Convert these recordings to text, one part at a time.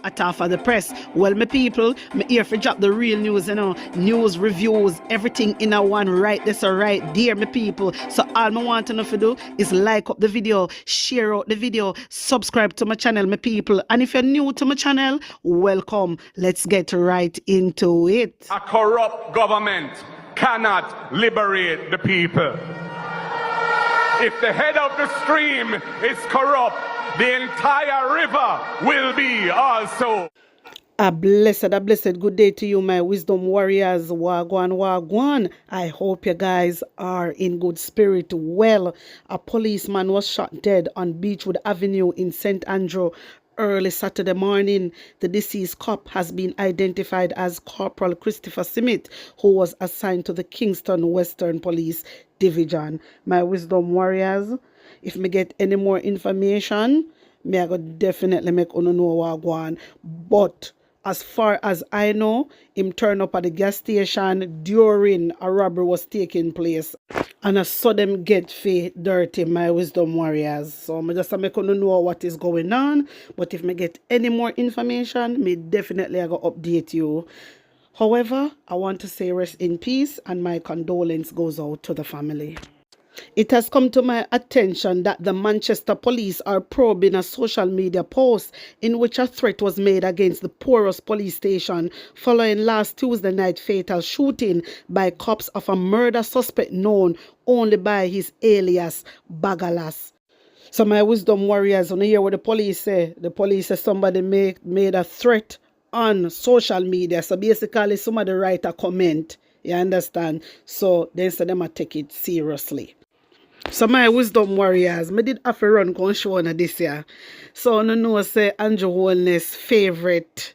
At half of the press. Well, my people, me here for drop the real news, news, reviews, everything in a one right this or right there, my people. So all I want to know to do is like up the video, share out the video, subscribe to my channel, my people. And if you're new to my channel, welcome. Let's get right into it. A corrupt government cannot liberate the people. If the head of the stream is corrupt, the entire river will be also. A blessed good day to you, my wisdom warriors. Wagwan, wagwan. I hope you guys are in good spirit. Well, a policeman was shot dead on Beechwood Avenue in St. Andrew early Saturday morning. The deceased cop has been identified as Corporal Christopher Smith, who was assigned to the Kingston Western Police Division. My wisdom warriors, if me get any more information, me I go definitely make uno know what go on. But as far as I know, him turn up at the gas station during a robbery was taking place. And I saw them get fee dirty, my wisdom warriors. So I just make uno know what is going on. But if me get any more information, me definitely I go update you. However, I want to say rest in peace and my condolence goes out to the family. It has come to my attention that the Manchester police are probing a social media post in which a threat was made against the Porus police station following last Tuesday night fatal shooting by cops of a murder suspect known only by his alias Bagalas. So my wisdom warriors, on hear what the police say. The police say somebody made a threat on social media. So basically somebody write a comment. You understand? So they say them take it seriously. So my wisdom warriors, me did have to run go show on this year. So no know say Andrew Holness' favorite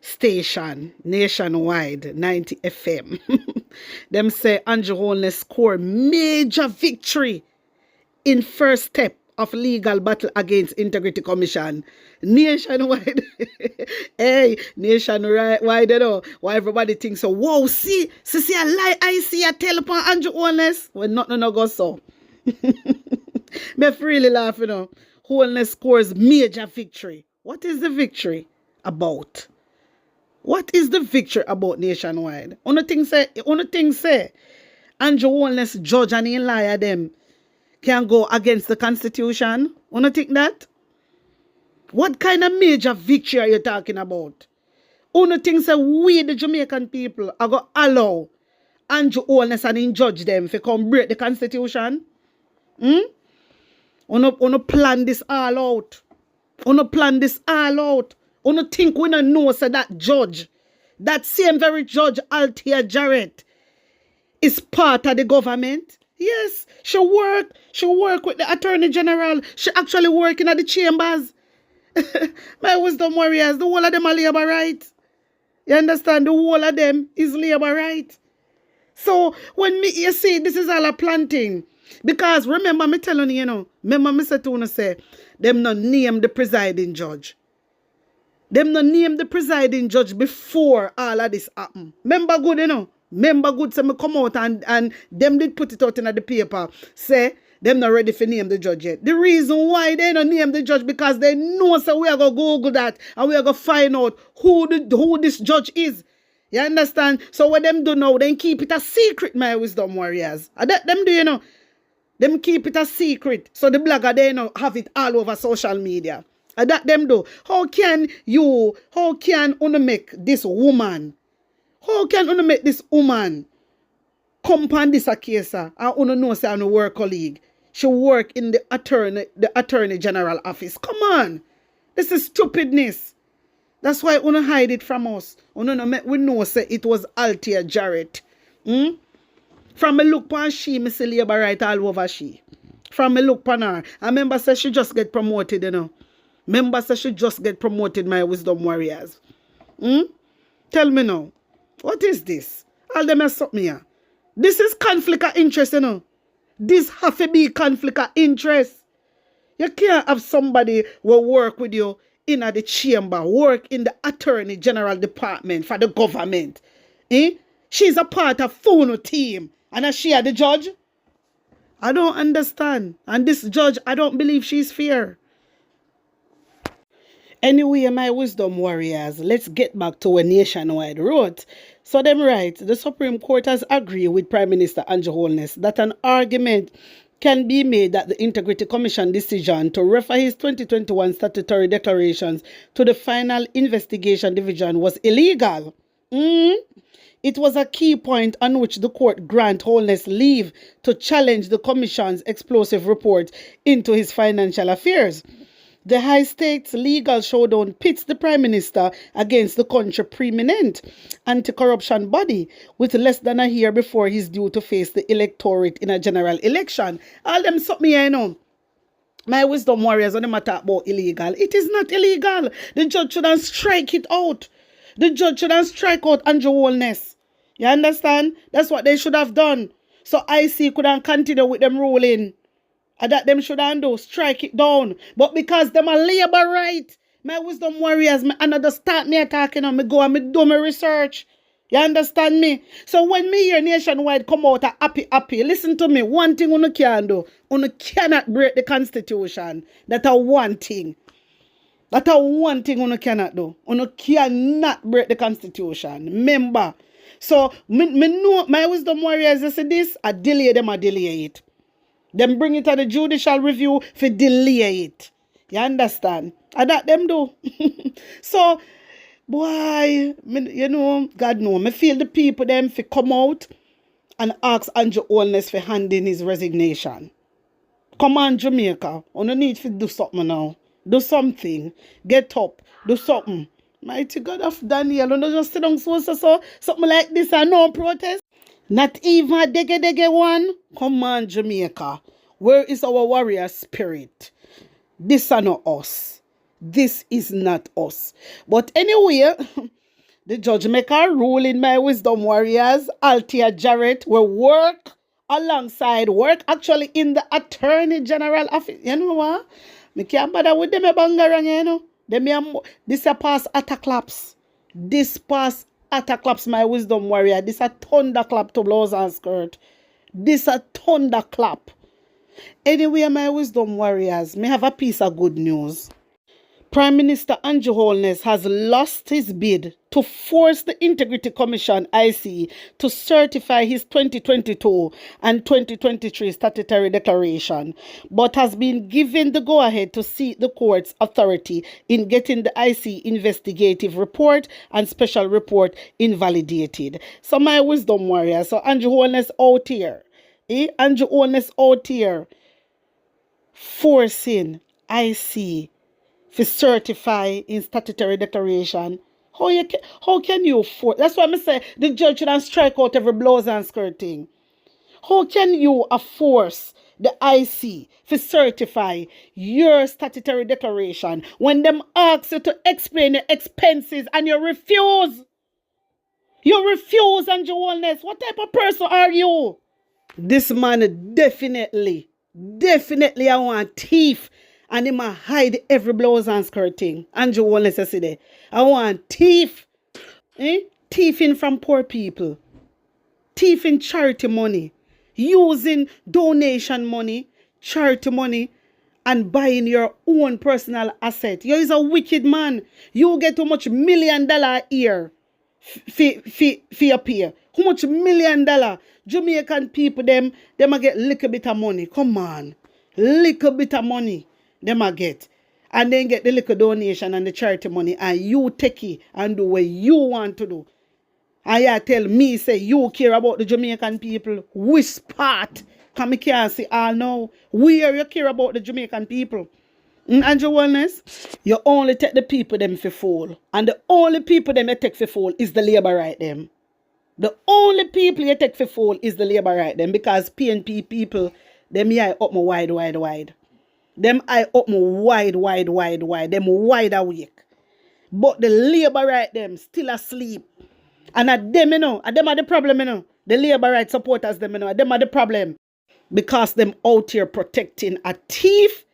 station nationwide 90 FM. Them say Andrew Holness score major victory in first step of legal battle against Integrity Commission. Nationwide. Hey, nationwide, you know. Why everybody thinks so. Whoa, see a lie I see a tell upon Andrew Holness. Well, nothing no go so. Me really laugh, you know. Holness scores major victory. What is the victory about? What is the victory about nationwide? One thing say, Andrew Holness judge and in liar them can go against the Constitution. One think that? What kind of major victory are you talking about? One think say we the Jamaican people are going to allow Andrew Holness and in judge them if they come break the Constitution? Uno plan this all out. Uno plan this all out. Uno think we don't know say that judge, that same very judge Althea Jarrett, is part of the government. Yes, she work with the Attorney General. She actually working at the chambers. My wisdom warriors, the whole of them are labor right. You understand? The whole of them is labor right. So when you see this is all a planting. Because remember me telling you, remember me said to you say, them not name the presiding judge. Them not name the presiding judge before all of this happen. Remember good, Remember good, say me come out and them did put it out in the paper. Say, them not ready for name the judge yet. The reason why they don't name the judge because they know so we are going to Google that and we are going to find out who this judge is. You understand? So what them do now, then keep it a secret, my wisdom warriors. Them do, them keep it a secret. So the blogger, they have it all over social media. That them do. How can you make this woman? How can you make this woman come upon this case and you know say I'm a work colleague? She work in the attorney general office. Come on. This is stupidness. That's why you hide it from us. We know say it was Althea Jarrett. From me look upon she, me see labor right all over she. From me look upon her. I remember say she just get promoted, Remember say she just get promoted, my wisdom warriors. Tell me now. What is this? All them mess up me here. This is conflict of interest, This have to be conflict of interest. You can't have somebody who work with you in the chamber, work in the Attorney General Department for the government. She's a part of Funo team. And she the judge? I don't understand. And this judge, I don't believe she's fair. Anyway, my wisdom warriors, let's get back to what Nationwide wrote. So them right, the Supreme Court has agreed with Prime Minister Andrew Holness that an argument can be made that the Integrity Commission decision to refer his 2021 statutory declarations to the Final Investigation Division was illegal. It was a key point on which the court grant Holness leave to challenge the Commission's explosive report into his financial affairs. The high-stakes legal showdown pits the Prime Minister against the country's preeminent anti-corruption body with less than a year before he's due to face the electorate in a general election. All them something here, you know. My wisdom warriors, when they talk about illegal, it is not illegal. The judge shouldn't strike it out. The judge shouldn't strike out Andrew Holness. You understand? That's what they should have done. So IC couldn't continue with them ruling. And that them should undo, strike it down. But because them are labor right, my wisdom warriors, me another start me attacking and me go and me do my research. You understand me? So when me hear Nationwide come out a happy, listen to me. One thing you can do, you cannot break the Constitution. That's a one thing. That's a one thing you cannot do. You cannot break the Constitution. Remember. So me know my wisdom warriors, they say this, I delay them, I delay it. Them bring it to the judicial review for delay it. You understand? And that them do. So, boy, you know, God know. Me feel the people them for come out and ask Andrew Holness for handing his resignation. Come on, Jamaica. You don't need to do something now. Do something. Get up. Do something. Mighty God of Daniel. You don't just sit down so something like this and no protest. Not even a dege one. Come on, Jamaica. Where is our warrior spirit? This are not us. This is not us. But anyway, the judge make a rule in my wisdom warriors. Althea Jarrett will work actually in the Attorney General office. You know what? Me can't bother with them a bangarang, you know. This a pass attacklaps. This pass attacklaps, my wisdom warrior. This a thunderclap to blouse and skirt. This a thunderclap. Anyway, my wisdom warriors, may have a piece of good news. Prime Minister Andrew Holness has lost his bid to force the Integrity Commission IC to certify his 2022 and 2023 statutory declaration, but has been given the go-ahead to seek the court's authority in getting the IC investigative report and special report invalidated. So my wisdom warrior, so Andrew Holness out here. Andrew Holness out here forcing IC to certify in statutory declaration. How can you force? That's why I say the judge should strike out every blouse and skirt thing. How can you force the IC to certify your statutory declaration when them ask you to explain your expenses and you refuse? You refuse, Andrew Holness. What type of person are you? This man definitely I want thief. And he might hide every blouse and skirt thing. Andrew Holness say there. I want thief. Thieving from poor people. Thieving charity money. Using donation money, charity money, and buying your own personal asset. You is a wicked man. You get how much $1 million a year for your pay. How much $1 million? Jamaican people, them a get little bit of money. Come on. Little bit of money. Them a get. And then get the little donation and the charity money. And you take it and do what you want to do. And you tell me, say, you care about the Jamaican people. Which part? Because I can't see all now. Where you care about the Jamaican people? Andrew Holness, you only take the people them for fool. And the only people them you take for fool is the labor right them. The only people you take for fool is the labor right them. Because PNP people, them eye up my wide. Them eye up my wide. Them wide awake. But the labor right them still asleep. And at them, at them are the problem, The labor right supporters, them, at them are the problem. Because them out here protecting a thief.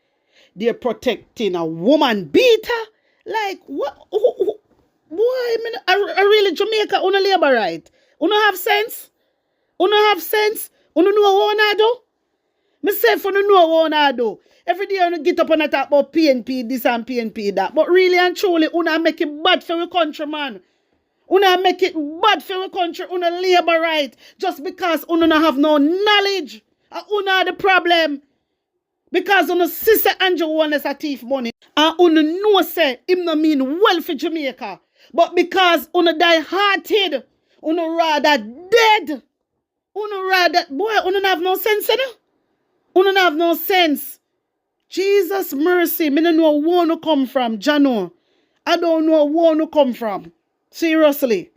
They're protecting a woman beater. Like, what? Why? I really Jamaica, on a labor right. You have sense? You have sense? You know what I do? Me say for no know what I do. Every day you get up and I talk about PNP this and PNP that. But really and truly, una make it bad for your country, man. Una make it bad for your country. Una labor right. Just because una not have no knowledge. Una the problem. Because una sister Andrew Wallace a thief money. And una know say him no mean well for Jamaica. But because una die hearted, una rather dead. Una rather, boy, una have no sense, you know? Una have no sense. Jesus mercy, me don't know where to come from, Jano. I don't know where to come from. Seriously.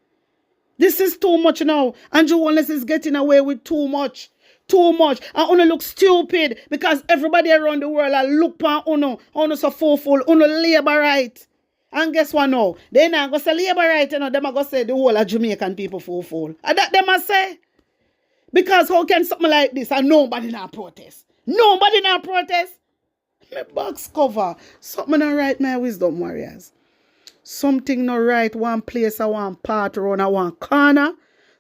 This is too much now. Andrew Wallace is getting away with too much. Too much. And Uno look stupid because everybody around the world are look for Uno. Uno so full. Uno labor right. And guess what now? They not go say labor right, you know. Them are going to say the whole of Jamaican people full. And that them must say. Because how can something like this and nobody not protest? Nobody not protest? My box cover. Something not right, my wisdom warriors. Something not right, one place, or one part, or one corner.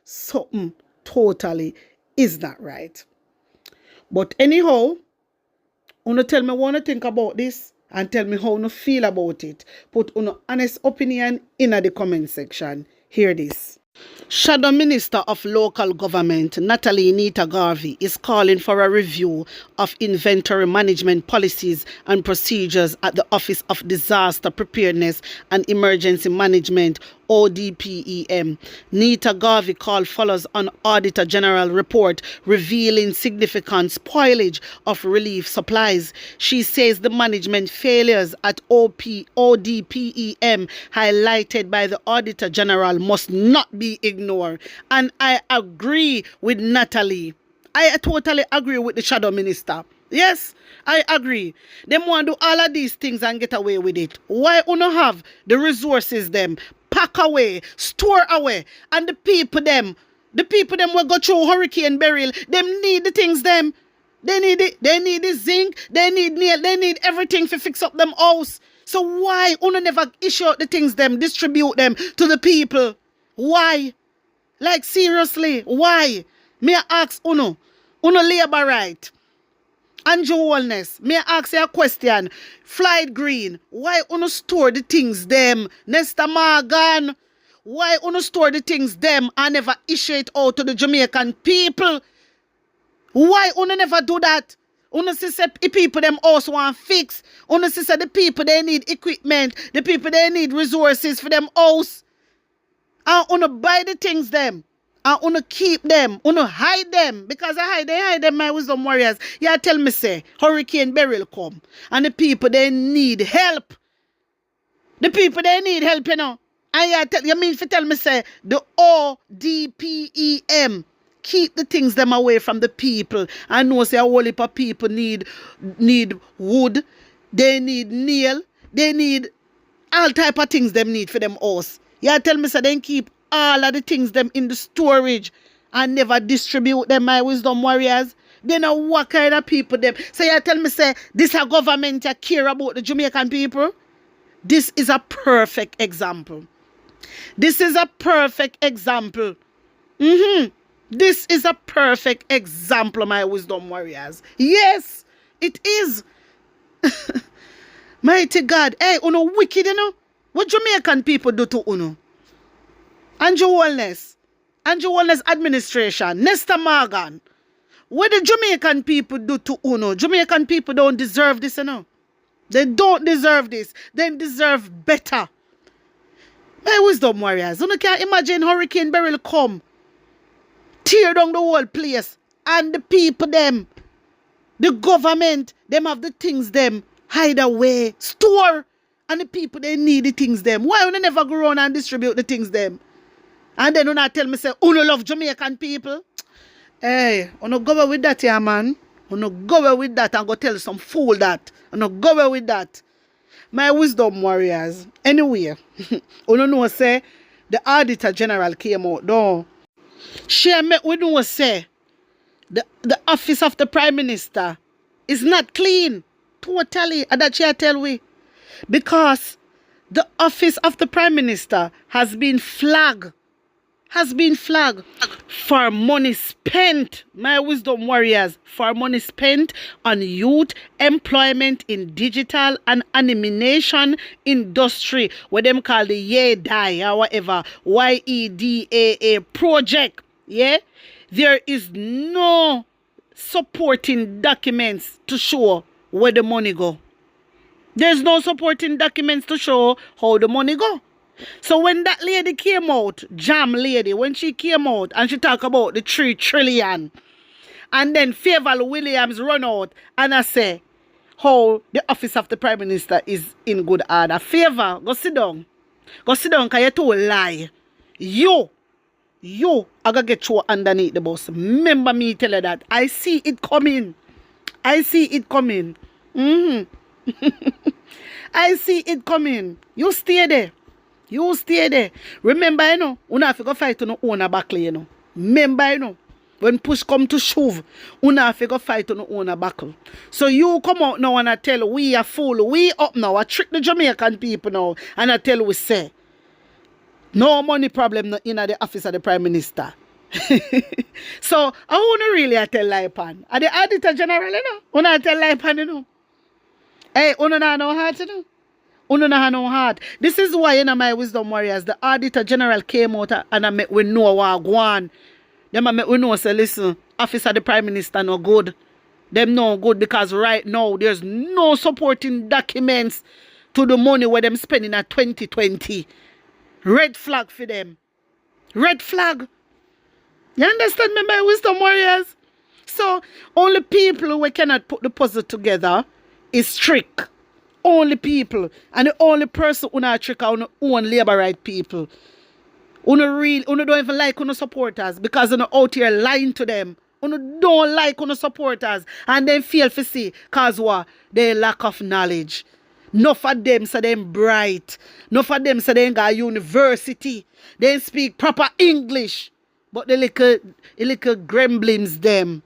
Something totally is not right. But anyhow, wanna tell me what you think about this and tell me how you feel about it. Put your honest opinion in the comment section. Hear this. Shadow Minister of Local Government Natalie Nita Garvey is calling for a review of inventory management policies and procedures at the Office of Disaster Preparedness and Emergency Management ODPEM. Nita Garvey call follows on Auditor General report revealing significant spoilage of relief supplies. She says the management failures at ODPEM highlighted by the Auditor General must not be ignored. And I agree with Natalie. I totally agree with the Shadow Minister. Yes, I agree. Them want to do all of these things and get away with it. Why not have the resources them? Pack away, store away, and the people them will go through Hurricane Beryl. Them need the things them. They need it. They need the zinc. They need nail. They need everything to fix up them house. So why Uno never issue out the things them, distribute them to the people? Why? Like seriously, why? May I ask Uno labor right? Andrew Wellness, may I ask you a question? Flight Green, why Uno store the things them? Nesta Morgan, why Uno store the things them and never issue it out to the Jamaican people? Why Uno never do that? Uno see the people them also want fix. Uno see the people they need equipment. The people they need resources for them house. And Uno buy the things them. And Uno keep them. Uno hide them. Because they hide them, my wisdom warriors. Yeah, tell me say, Hurricane Beryl come. And the people they need help. The people they need help, you know. And you mean to tell me say, the ODPEM keep the things them away from the people. I know say a whole heap of people need wood. They need nail. They need all type of things them need for them house. Yeah, tell me say they keep all of the things them in the storage and never distribute them, my wisdom warriors. They know what kind of people them. So you tell me say this a government that care about the Jamaican people. This is a perfect example. This is a perfect example. This is a perfect example, my wisdom warriors. Yes, it is. Mighty God. Hey, Uno wicked, you know? What Jamaican people do to Uno? Andrew Wellness administration, Nesta Morgan. What the Jamaican people do to Uno? Jamaican people don't deserve this, you know. They don't deserve this. They deserve better. My wisdom warriors, you can't imagine Hurricane Beryl come, tear down the whole place, and the people them, the government, them have the things them, hide away, store, and the people they need the things them. Why would they never go around and distribute the things them? And then not tell me say, Uno love Jamaican people. Hey, Uno go away with that, yeah, man. Uno go away with that and go tell some fool that. Uno go away with that. My wisdom warriors. Anyway, Uno know say, the Auditor General came out, though. She met we know say, the office of the Prime Minister is not clean. Totally. And that she tell we. Because the office of the Prime Minister has been flagged has been flagged for money spent, my wisdom warriors, for money spent on youth employment in digital and animation industry, what them call the YEDA or whatever, YEDAA project. Yeah, there is no supporting documents to show where the money go. There's no supporting documents to show how the money go. So when that lady came out, Jam lady, when she came out and she talked about the 3 trillion, and then Favor Williams run out and I say how the office of the Prime Minister is in good order. Favor, go sit down. Go sit down because you too lie. You are going to get you underneath the bus. Remember me tell you that. I see it coming. I see it coming. I see it coming. You stay there. You stay there. Remember, you know, you have to go fight on your own battle, you know. Remember, you know, when push come to shove, you have to go fight on your own battle. So you come out now and I tell we are fool. We up now. I trick the Jamaican people now. And I tell we say, no money problem in the office of the Prime Minister. So, I want to really tell Laipan. Are the Auditor General, you know? I want to tell Laipan, you know? Hey, you don't have no heart, you know? You don't have no heart. This is why, you know, my wisdom warriors, the Auditor General came out and I make we know what go on. Them I make we know, say, listen, office of the Prime Minister no good. Them no good because right now, there's no supporting documents to the money where them spending at 2020. Red flag for them. Red flag. You understand me, my wisdom warriors? So, only people who cannot put the puzzle together is trick. Only people. And the only person who not trick are on own labor right people. Who don't even like who supporters because they're out here lying to them. Who don't like who supporters. And then feel for see because what? They lack of knowledge. Enough of them say them bright. Enough of them say they ain't got university. They ain't speak proper English. But the little gremlins them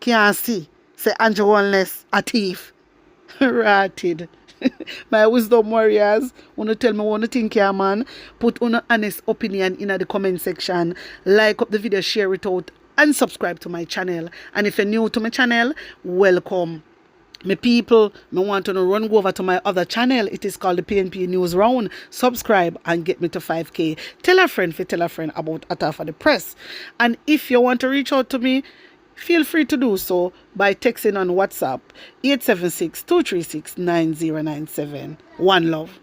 can't see. Say Andrew Oneless a thief. Ratted. My wisdom warriors, wanna tell me what you think here, man. Put on an honest opinion in the comment section. Like up the video, share it out, and subscribe to my channel. And if you're new to my channel, welcome. My people, I want to run go over to my other channel. It is called the PNP News Round. Subscribe and get me to 5K. Tell a friend about Atta for the Press. And if you want to reach out to me, feel free to do so by texting on WhatsApp 876-236-9097. One love.